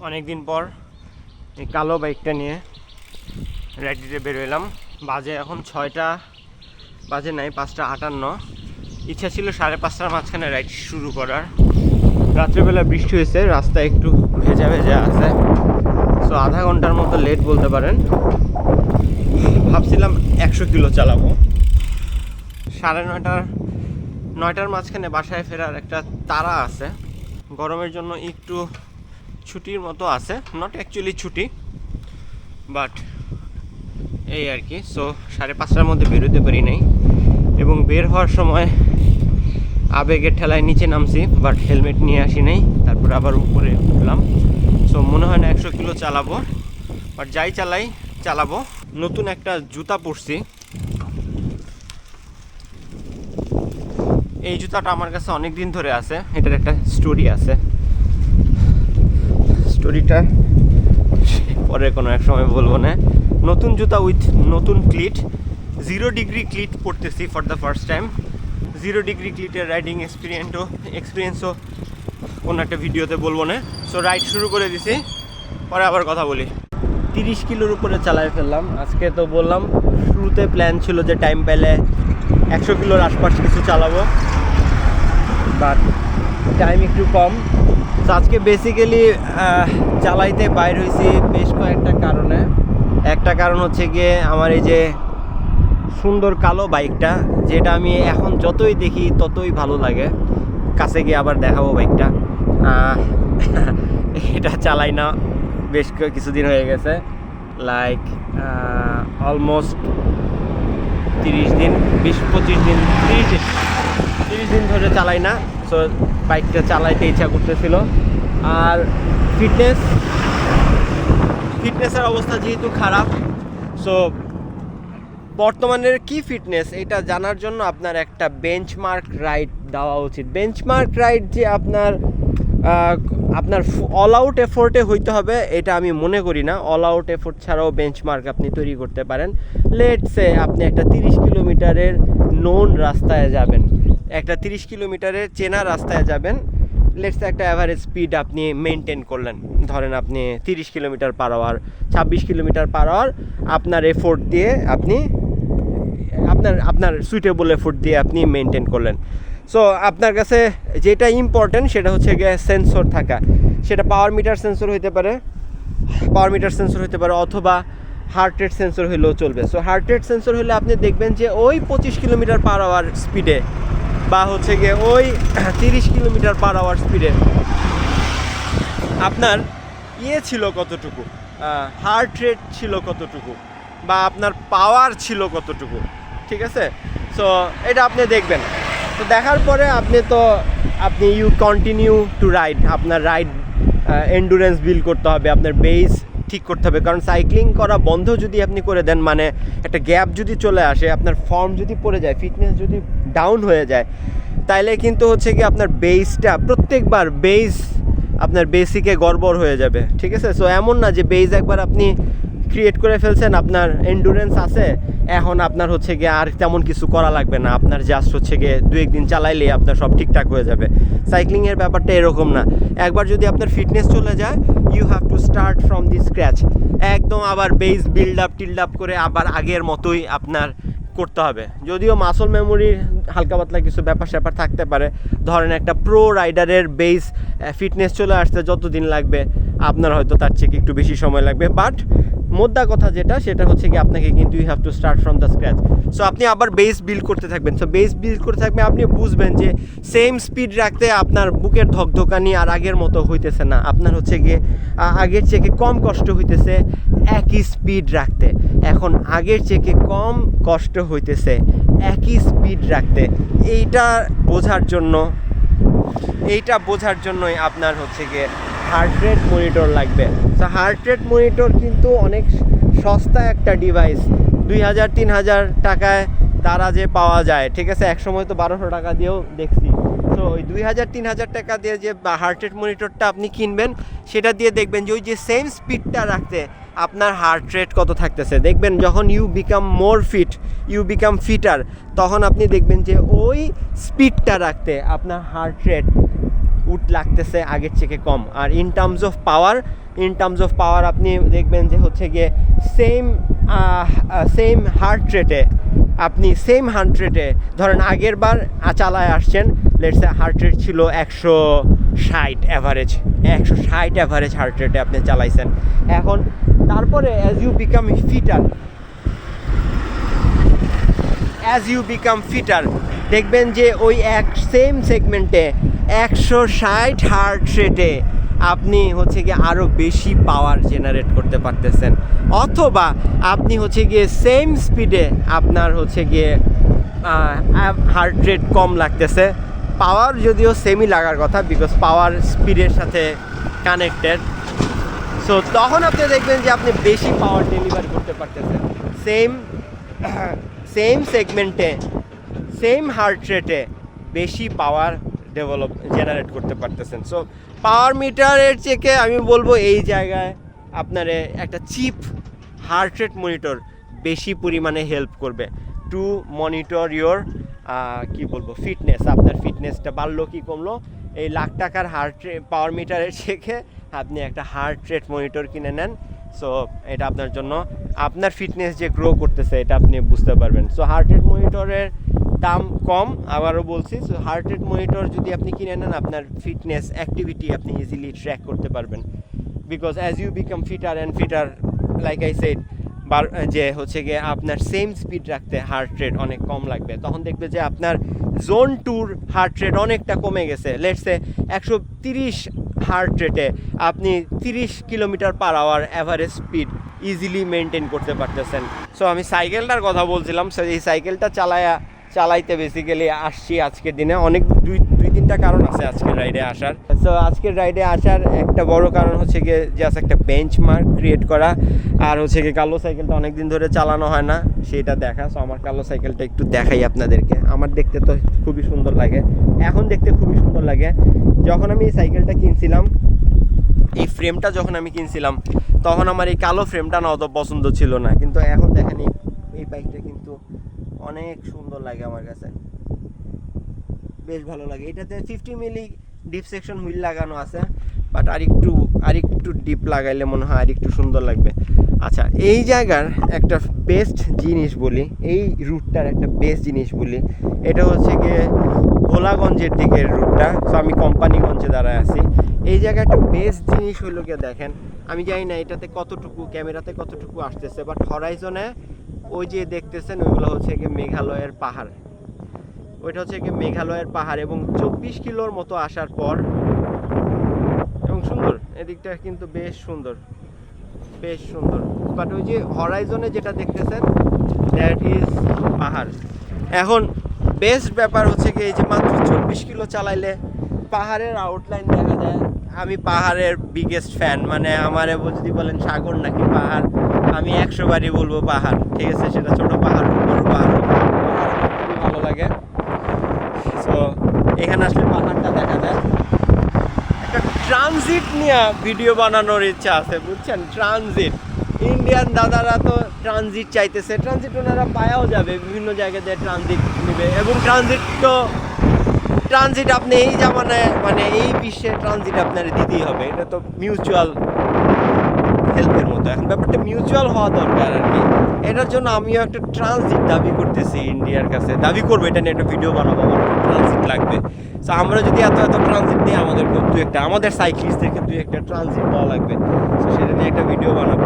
অনেকদিন পর এই কালো বাইকটা নিয়ে রাইডে বেরোলাম। বাজে এখন 6টা বাজে নাই, 5:58। ইচ্ছা ছিল 5:30টার মাঝখানে রাইড শুরু করার। রাত্রেবেলা বৃষ্টি হয়েছে, রাস্তা একটু ভেজা ভেজা আছে, সো আধা ঘন্টার মতো লেট বলতে পারেন। ভাবছিলাম 100 কিলো চালাবো। 9টার মাঝখানে বাসায় ফেরার একটা তাড়া আছে। গরমের জন্য একটু ছুটির মতো আছে, নট অ্যাকচুয়ালি ছুটি, বাট এই আর কি। সো 5:30টার মধ্যে বেরোতে পারি নাই, এবং বের হওয়ার সময় আবেগের ঠেলায় নিচে নামছি, বাট হেলমেট নিয়ে আসি নাই। তারপর আবার উপরে উঠলাম। সো মনে হয় না 100 কিলো চালাবো, বাট যাই চালাবো। নতুন একটা জুতা পরছি। এই জুতাটা আমার কাছে অনেক দিন ধরে আছে, এটার একটা স্টোরি আছে। স্টোরিটা পরে কোনো এক সময় বলবো না। নতুন জুতা উইথ নতুন ক্লিট, 0 ডিগ্রি ক্লিট পরতেছি for the first time. 0 degree ক্লিটের রাইডিং এক্সপিরিয়েন্সও কোনো একটা ভিডিওতে বলবো না। সো রাইড শুরু করে দিছি, পরে আবার কথা বলি। 30 কিলোর উপরে চালায় ফেললাম আজকে। তো বললাম শুরুতে প্ল্যান ছিল যে টাইম পেলে 100 কিলোর আশপাশ কিছু চালাবো, বাট টাইম একটু কম। তো আজকে বেসিক্যালি চালাইতে বাইর হয়েছি বেশ কয়েকটা কারণে। একটা কারণ হচ্ছে গিয়ে আমার এই যে সুন্দর কালো বাইকটা, যেটা আমি এখন যতই দেখি ততই ভালো লাগে। কাছে গিয়ে আবার দেখাবো বাইকটা। এটা চালাই না বেশ কিছুদিন হয়ে গেছে, লাইক অলমোস্ট 30 দিন, 20-25 দিন, 30 দিন ধরে চালাই না। সো বাইকটা চালাইতে ইচ্ছা করতেছিল। আর ফিটনেসের অবস্থা যেহেতু খারাপ, সো বর্তমানের কি ফিটনেস এটা জানার জন্য আপনার একটা বেঞ্চমার্ক রাইড দেওয়া উচিত। বেঞ্চমার্ক রাইড যে আপনার অল আউট এফোর্টে হইতে হবে এটা আমি মনে করি না। অল আউট এফোর্ট ছাড়াও বেঞ্চমার্ক আপনি তৈরি করতে পারেন। লেটসে আপনি একটা 30 কিলোমিটারের নোন রাস্তায় যাবেন, একটা 30 কিলোমিটারের চেনা রাস্তায় যাবেন। লেটসে একটা অ্যাভারেজ স্পিড আপনি মেনটেন করলেন, ধরেন আপনি 30 kilometre per hour, 26 kilometre per hour আপনার এফোর্ট দিয়ে আপনি আপনার সুইটেবল এফোর্ট দিয়ে আপনি মেনটেন করলেন। সো আপনার কাছে যেটা ইম্পর্টেন্ট সেটা হচ্ছে গিয়ে সেন্সর থাকা। সেটা পাওয়ার মিটার সেন্সর হতে পারে অথবা হার্ট রেট সেন্সর হলেও চলবে। সো হার্ট রেট সেন্সর হলে আপনি দেখবেন যে ওই 25 কিলোমিটার পার আওয়ার স্পিডে বা হচ্ছে গিয়ে ওই 30 কিলোমিটার পার আওয়ার স্পিডে আপনার ছিল কতটুকু, হার্ট রেট ছিল কতটুকু, বা আপনার পাওয়ার ছিল কতটুকু, ঠিক আছে? সো এটা আপনি দেখবেন। তো দেখার পরে আপনি ইউ কন্টিনিউ টু রাইড। আপনার রাইড এন্ডুরেন্স বিল্ড করতে হবে, আপনার বেস ঠিক করতে হবে। কারণ সাইক্লিং করা বন্ধ যদি আপনি করে দেন, মানে একটা গ্যাপ যদি চলে আসে, আপনার ফর্ম যদি পড়ে যায়, ফিটনেস যদি ডাউন হয়ে যায়, তাইলে কিন্তু হচ্ছে কি আপনার বেসটা প্রত্যেকবার আপনার বেসিকে গড়বড় হয়ে যাবে, ঠিক আছে? সো এমন না যে বেস একবার আপনি ক্রিয়েট করে ফেলছেন, আপনার এন্ডুরেন্স আছে, এখন আপনার হচ্ছে গিয়ে আর তেমন কিছু করা লাগবে না, আপনার জাস্ট হচ্ছে গিয়ে 2-1 দিন চালাইলেই আপনার সব ঠিকঠাক হয়ে যাবে। সাইক্লিংয়ের ব্যাপারটা এরকম না। একবার যদি আপনার ফিটনেস চলে যায়, you have to start from the scratch. একদম আবার বেস বিল্ড আপ করে আবার আগের মতোই আপনার করতে হবে। যদিও মাসল মেমোরির হালকা পাতলা কিছু ব্যাপার থাকতে পারে। ধরেন একটা প্রো রাইডারের বেস ফিটনেস চলে আসতে যতদিন লাগবে, আপনার হয়তো তার চেয়ে একটু বেশি সময় লাগবে। বাট মোদ্দা কথা সেটা হচ্ছে কি আপনাকে কিন্তু you have to start from the scratch. So আপনি আবার বেস বিল্ড করতে থাকবেন। সো বেস বিল্ড করতে থাকবেন, আপনি বুঝবেন যে সেম স্পিড রাখতে আপনার বুকের ধকধকানি আর আগের মতো হইতেছে না, আপনার হচ্ছে গিয়ে আগের চেয়ে কম কষ্ট হইতেছে একই স্পিড রাখতে। এখন আগের চেয়ে কম কষ্ট হইতেছে একই স্পিড রাখতে। এইটা বোঝার জন্যই আপনার হচ্ছে গিয়ে হার্ট রেট মনিটর লাগবে। তো হার্ট রেট মনিটর কিন্তু অনেক সস্তা একটা ডিভাইস, 2000-3000 টাকায় তারা যে পাওয়া যায়, ঠিক আছে? একসময় তো 1200 টাকা দিয়েও দেখছি। তো ওই 2000-3000 টাকা দিয়ে যে হার্ট রেট মনিটরটা আপনি কিনবেন, সেটা দিয়ে দেখবেন যে ওই যে সেম স্পিডটা রাখতে আপনার হার্ট রেট কত থাকতেছে। দেখবেন যখন ইউ বিকাম ফিটার, তখন আপনি দেখবেন যে ওই স্পিডটা রাখতে আপনার হার্ট রেট লাগতেছে আগের থেকে কম। আর in terms of power in terms of power আপনি দেখবেন যে হচ্ছে গিয়ে সেম হার্ট রেটে আপনি ধরেন আগের বার চালায় আসছেন, লেটস সে হার্ট রেট ছিল 160 অ্যাভারেজ হার্ট রেটে আপনি চালাইছেন। এখন তারপরে অ্যাজ ইউ বিকাম ফিটার দেখবেন যে ওই সেম সেগমেন্টে 160 হার্ট রেটে আপনি হচ্ছে গিয়ে আরও বেশি পাওয়ার জেনারেট করতে পারতেছেন, অথবা আপনি হচ্ছে গিয়ে সেম স্পিডে আপনার হচ্ছে গিয়ে হার্ট রেট কম লাগতেছে, পাওয়ার যদিও সেমই লাগার কথা বিকজ পাওয়ার স্পিডের সাথে কানেক্টেড। সো তখন আপনি দেখবেন যে আপনি বেশি পাওয়ার ডেলিভার করতে পারতেছেন সেম সেগমেন্টে সেম হার্ট রেটে বেশি পাওয়ার জেনারেট করতে পারতেছেন। সো পাওয়ার মিটারের থেকে আমি বলবো এই জায়গায় আপনার একটা চিপ হার্ট রেট মনিটর বেশি পরিমাণে হেল্প করবে টু মনিটর ইয়োর ফিটনেস। আপনার ফিটনেসটা বাড়লো কি কমলো, এই লাখ টাকার পাওয়ার মিটারের থেকে আপনি একটা হার্ট রেট মনিটর কিনে নেন। সো এটা আপনার জন্য আপনার ফিটনেস যে গ্রো করতেছে এটা আপনি বুঝতে পারবেন। সো হার্ট রেট মনিটরের দাম কম, আবারও বলছি। সো হার্ট রেট মনিটর যদি আপনি কিনে নেন আপনার ফিটনেস অ্যাক্টিভিটি আপনি ইজিলি ট্র্যাক করতে পারবেন, because as you become fitter like I said যে হচ্ছে গিয়ে আপনার সেম স্পিড রাখতে হার্ট রেট অনেক কম লাগবে। তখন দেখবে যে আপনার জোন 2 হার্ট রেট অনেকটা কমে গেছে, লেটসে 130 হার্ট রেটে আপনি 30 kilometre per hour average speed easily maintain করতে পারতেছেন। সো আমি সাইকেলটার কথা বলছিলাম, সো এই সাইকেলটা চালাইতে বেসিক্যালি আসছি আজকের দিনে। অনেক দুই তিনটা কারণ আছে আজকের রাইডে আসার। সো আজকের রাইডে আসার একটা বড় কারণ হচ্ছে গিয়ে জাস্ট একটা বেঞ্চমার্ক ক্রিয়েট করা, আর হচ্ছে গিয়ে কালো সাইকেলটা অনেক দিন ধরে চালানো হয় না সেটা দেখা। সো আমার কালো সাইকেলটা একটু দেখাই আপনাদেরকে। আমার দেখতে তো খুবই সুন্দর লাগে, এখন দেখতে খুবই সুন্দর লাগে। যখন আমি এই সাইকেলটা কিনছিলাম, এই ফ্রেমটা যখন আমি কিনছিলাম তখন আমার এই কালো ফ্রেমটা না অত পছন্দ ছিল না, কিন্তু এখন দেখেন এই বাইকটা কিন্তু অনেক সুন্দর লাগে আমার কাছে, বেশ ভালো লাগে। এটাতে 50 মিলি ডিপ সেকশন হুইল লাগানো আছে, বাট আরেকটু ডিপ লাগাইলে মনে হয় আরেকটু সুন্দর লাগবে। আচ্ছা, এই জায়গার একটা বেস্ট জিনিস বলি, এই রুটটার একটা বেস্ট জিনিস বলি, এটা হচ্ছে গিয়ে ভোলাগঞ্জের দিকের রুটটা। সো আমি কোম্পানিগঞ্জে দাঁড়ায় আছি। এই জায়গায় একটা বেস্ট জিনিস হইলো গিয়ে দেখেন, আমি জানি না এটাতে কতটুকু ক্যামেরাতে কতটুকু আসতেছে, বাট হরাইজনে ওই যে দেখতেছেন ওইগুলো হচ্ছে গিয়ে মেঘালয়ের পাহাড়, ওইটা হচ্ছে গিয়ে মেঘালয়ের পাহাড়, এবং 24 কিলোর মতো আসার পর, এবং সুন্দর এদিকটা কিন্তু বেশ সুন্দর, বাট ওই যে হরাইজনে যেটা দেখতেছেন দ্যাট ইজ পাহাড়। এখন বেস্ট ব্যাপার হচ্ছে কি, এই যে মাত্র 24 কিলো চালাইলে পাহাড়ের আউটলাইন দেখা যায়। আমি পাহাড়ের বিগেস্ট ফ্যান, মানে আমারে যদি বলেন সাগর নাকি পাহাড়, আমি 100 বারই বলবো পাহাড়, ঠিক আছে? সেটা ছোট পাহাড় বড় পাহাড় খুবই ভালো লাগে। সো এখানে আসলে পাহাড়টা দেখা যায়। একটা ট্রানজিট নিয়ে ভিডিও বানানোর ইচ্ছা আছে, বুঝছেন? ট্রানজিট ইন্ডিয়ান দাদারা তো ট্রানজিট চাইতেছে, ট্রানজিট ওনারা পায়াও যাবে, বিভিন্ন জায়গাতে ট্রানজিট নেবে, এবং ট্রানজিট আপনি এই জামানায় মানে এই বিশ্বে ট্রানজিট আপনার দিতেই হবে, এটা তো মিউচুয়াল হেল্পের মতো। এখন ব্যাপারটা মিউচুয়াল হওয়া দরকার আর কি। এটার জন্য আমিও একটা ট্রানজিট দাবি করতেছি ইন্ডিয়ার কাছে, দাবি করবো, এটা নিয়ে একটা ভিডিও বানাবো, আমার ট্রানজিট লাগবে। সো আমরা যদি এত ট্রানজিট নিয়ে আমাদের সাইক্লিস্টদেরকে একটা ট্রানজিট দেওয়া লাগবে, সো সেটা নিয়ে একটা ভিডিও বানাবো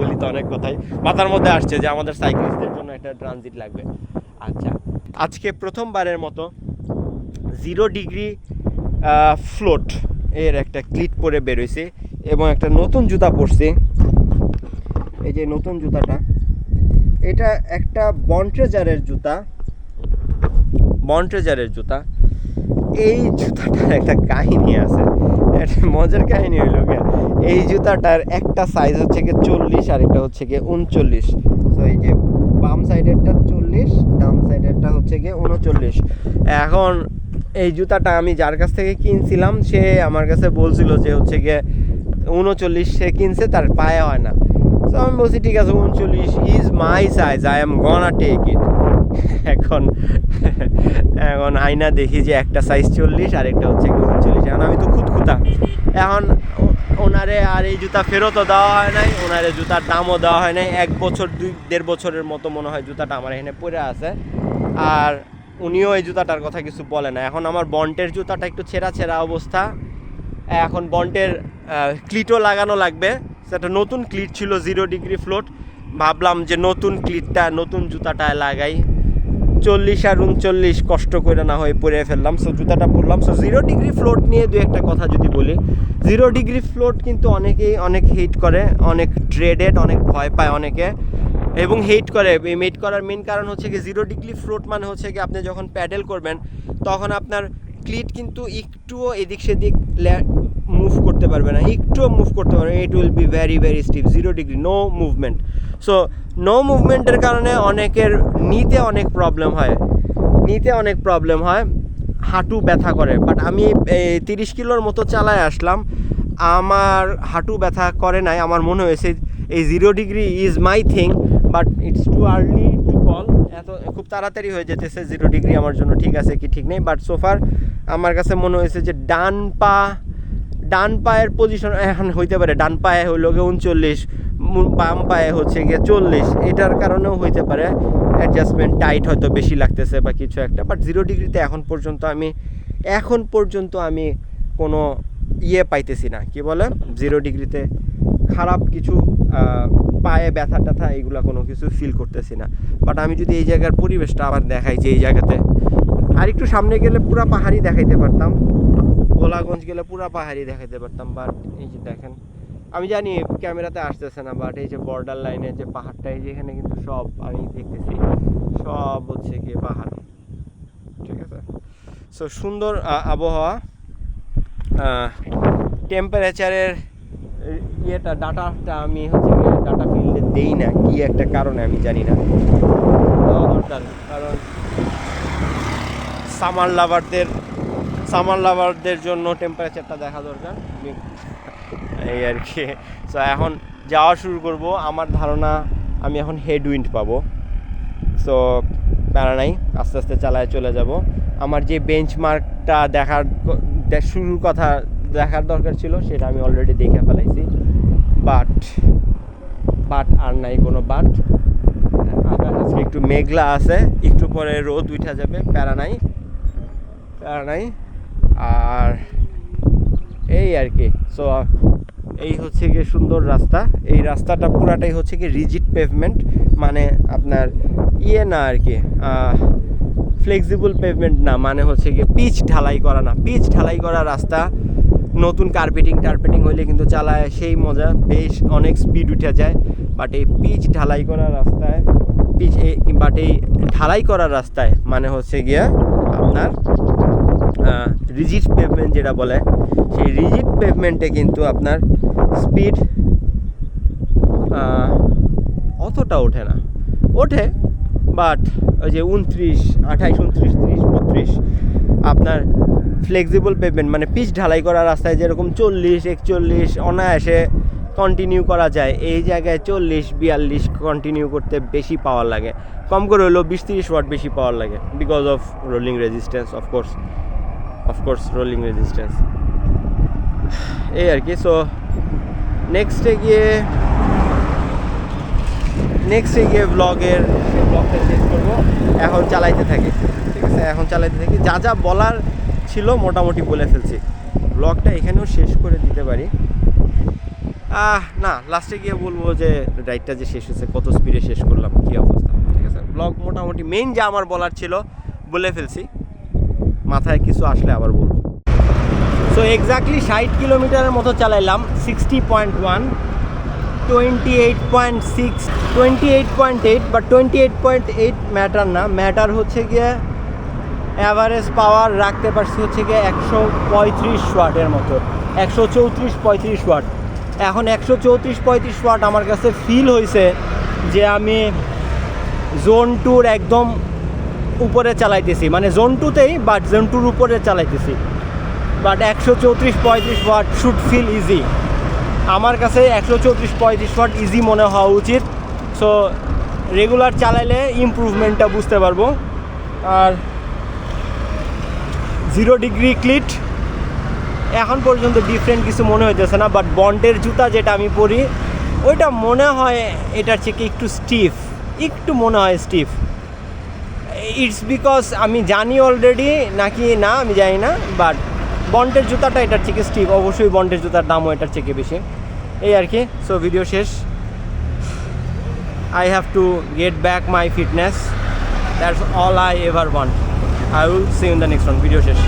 বলি তো অনেক কথাই মাথার মধ্যে আসছে যে আমাদের সাইক্লিস্টদের জন্য একটা ট্রানজিট লাগবে। আচ্ছা, আজকে প্রথমবারের মতো 0 ডিগ্রি ফ্লোট এর একটা ক্লিট পরে বেরোইছি, এবং একটা নতুন জুতা পরছি। এই যে নতুন জুতাটা, এটা একটা বন্ট্রেজারের জুতা। এই জুতাটার একটা কাহিনী আছে, একটা মজার কাহিনী হইল গিয়ে, এই জুতাটার একটা সাইজ হচ্ছে গিয়ে 40 আর একটা হচ্ছে গিয়ে 39। তো এই যে বাম সাইডেরটা 40, ডান সাইডেরটা হচ্ছে গিয়ে 39। এখন এই জুতাটা আমি যার কাছ থেকে কিনছিলাম সে আমার কাছে বলছিল যে হচ্ছে গিয়ে 39 সে কিনছে, তার পায়ে হয় না। তো আমি বলছি ঠিক আছে, 39 is my size, I am gonna take it. এখন আয়না দেখি যে একটা সাইজ 40 আর একটা হচ্ছে 39। এখন আমি তো খুঁতখুঁতা। এখন ওনারে আর এই জুতা ফেরতও দেওয়া হয় নাই, ওনারে জুতার দামও দেওয়া হয় নাই। 1 বছর 2-1.5 বছরের মতো মনে হয় জুতাটা আমার এখানে পরে আছে, আর উনিও এই জুতাটার কথা কিছু বলে না। এখন আমার বন্টের জুতাটা একটু ছেঁড়া ছেঁড়া অবস্থা, এখন বন্টের ক্লিটও লাগানো লাগবে। সেটা নতুন ক্লিট ছিল 0 ডিগ্রি ফ্লোট, ভাবলাম যে নতুন ক্লিটটা নতুন জুতাটায় লাগাই। 40 আর 39 কষ্ট করে না হয়ে পরে ফেললাম, সো জুতাটা পরলাম। সো 0 ডিগ্রি ফ্লোট নিয়ে 2-একটা কথা যদি বলি, 0 ডিগ্রি ফ্লোট কিন্তু অনেকেই অনেক হেট করে, অনেক ড্রেডেড, অনেক ভয় পায় অনেকে এবং হেট করে। এই হেট করার মেন কারণ হচ্ছে কি 0 ডিগ্রি ফ্লোট মানে হচ্ছে কি আপনি যখন প্যাডেল করবেন তখন আপনার ক্লিট কিন্তু একটুও এদিক সেদিক মুভ করতে পারবে না, একটুও মুভ করতে পারবে না। It will be very very stiff. 0 degree no movement. So no মুভমেন্টের কারণে অনেকের নিতে অনেক প্রবলেম হয়, হাঁটু ব্যথা করে। বাট আমি 30 কিলোর মতো চালায় আসলাম, আমার হাঁটু ব্যথা করে নাই। আমার মনে হয়েছে এই 0 degree is my thing, but it's too early to call. এত খুব তাড়াতাড়ি হয়ে যেতেছে 0 ডিগ্রি আমার জন্য ঠিক আছে কি ঠিক নেই। বাট সোফার আমার কাছে মনে হয়েছে যে ডান পায়ের পজিশন এখন হইতে পারে, ডান পায়ে হইল গিয়ে 39, বাম পায়ে হচ্ছে গিয়ে 40, এটার কারণেও হইতে পারে অ্যাডজাস্টমেন্ট টাইট হয়তো বেশি লাগতেছে বা কিছু একটা। বাট 0 ডিগ্রিতে এখন পর্যন্ত আমি কোনো পাইতেছি না, কি বলে 0 ডিগ্রিতে খারাপ কিছু পায়ে ব্যথা ট্যাথা এগুলো কোনো কিছু ফিল করতেছি না। বাট আমি যদি এই জায়গার পরিবেশটা আবার দেখাই, যে এই জায়গাতে আর একটু সামনে গেলে পুরা পাহাড়ি দেখাইতে পারতাম, গোলাগঞ্জ গেলে পুরা পাহাড়ি দেখাইতে পারতাম। বাট এই যে দেখেন, আমি জানি ক্যামেরাতে আসতেছে না, বাট এই যে বর্ডার লাইনের যে পাহাড়টা, এই যে এখানে কিন্তু সব আমি দেখতেছি সব হচ্ছে গিয়ে পাহাড়, ঠিক আছে। সো সুন্দর আবহাওয়া। টেম্পারেচারের ডাটাটা আমি হচ্ছে গিয়ে ডাটা ফিল্ডে দেই না, কি একটা কারণে আমি জানি না, দরকার। কারণ সামার লাভারদের জন্য টেম্পারেচারটা দেখা দরকার, এই আর কি। সো এখন যাওয়া শুরু করব। আমার ধারণা আমি এখন হেডউইন্ড পাবো, সো প্যারা নাই, আস্তে আস্তে চালায় চলে যাব। আমার যে বেঞ্চমার্কটা দেখার দরকার ছিল সেটা আমি অলরেডি দেখে ফেলাইছি। বাট আর নাই কোনো বাট। আজকে একটু মেঘলা আছে, একটু পরে রোদ উঠা যাবে, প্যারা নাই। আর এই আর কি। সো এই হচ্ছে গিয়ে সুন্দর রাস্তা। এই রাস্তাটা পুরাটাই হচ্ছে কি রিজিড পেভমেন্ট, মানে আপনার না আর কি ফ্লেক্সিবল পেভমেন্ট না, মানে হচ্ছে গিয়ে পিচ ঢালাই করা না। পিচ ঢালাই করা রাস্তা, নতুন টার্পেটিং হইলে কিন্তু চালায় সেই মজা, বেশ অনেক স্পিড উঠে যায়। বাট এই ঢালাই করা রাস্তায় মানে হচ্ছে গিয়া আপনার রিজিড পেভমেন্ট যেটা বলে, সেই রিজিড পেভমেন্টে কিন্তু আপনার স্পিড অতটা ওঠে বাট ওই যে 29, 28, 29, 30, 32 আপনার ফ্লেক্সিবল পেভমেন্ট মানে পিচ ঢালাই করা রাস্তায় যেরকম 40, 41 অনায়াসে কন্টিনিউ করা যায়, এই জায়গায় 40, 42 কন্টিনিউ করতে বেশি পাওয়ার লাগে, কম করে হলেও 20-30 ওয়াট বেশি পাওয়ার লাগে, because of rolling resistance, of course rolling resistance, এই আর কি। সো নেক্সটে গিয়ে ব্লগটা শেষ করবো। এখন চালাইতে থাকি, ঠিক আছে, যা বলার ছিল মোটামুটি বলে ফেলছি। ব্লগটা এখানেও শেষ করে দিতে পারি, না লাস্টে গিয়ে বলবো যে রাইডটা যে শেষ হয়েছে, কত স্পিডে শেষ করলাম, কী অবস্থা, ঠিক আছে। ব্লগ মোটামুটি মেইন যা আমার বলার ছিল বলে ফেলছি, মাথায় কিছু আসলে আবার বলবো। সো এক্স্যাক্টলি 60 কিলোমিটারের মতো চালাইলাম, 60.1, 28.6, 28.8, বাট 28.8 ম্যাটার না, ম্যাটার হচ্ছে গিয়ে অ্যাভারেজ পাওয়ার রাখতে পারছি হচ্ছে গিয়ে 135 ওয়াটের মতো, 134-35 ওয়াট। এখন 134-35 ওয়াট আমার কাছে ফিল হয়েছে যে আমি জোন 2-র একদম উপরে চালাইতেছি, মানে জোন 2-তেই, বাট জোন 2-র উপরে চালাইতেছি। But 134-35 watt should feel easy, আমার কাছে 134-35 ওয়াট ইজি মনে হওয়া উচিত। সো রেগুলার চালাইলে ইমপ্রুভমেন্টটা বুঝতে পারবো। আর 0 ডিগ্রি ক্লিট এখন পর্যন্ত ডিফারেন্ট কিছু মনে হইতেছে না, বাট বন্ডের জুতা যেটা আমি পরি ওইটা মনে হয় এটার থেকে একটু স্টিফ, একটু মনে হয় স্টিফ। ইটস বিকজ আমি জানি অলরেডি নাকি না আমি জানি না, বাট বন্ডের জুতাটা এটার থেকে স্টিফ, অবশ্যই বন্ডের জুতার দামও এটার থেকে বেশি, এই আর কি। সো ভিডিও শেষ, I have to get back my fitness. That's all I ever want. I will see you in the next one. Video শেষ।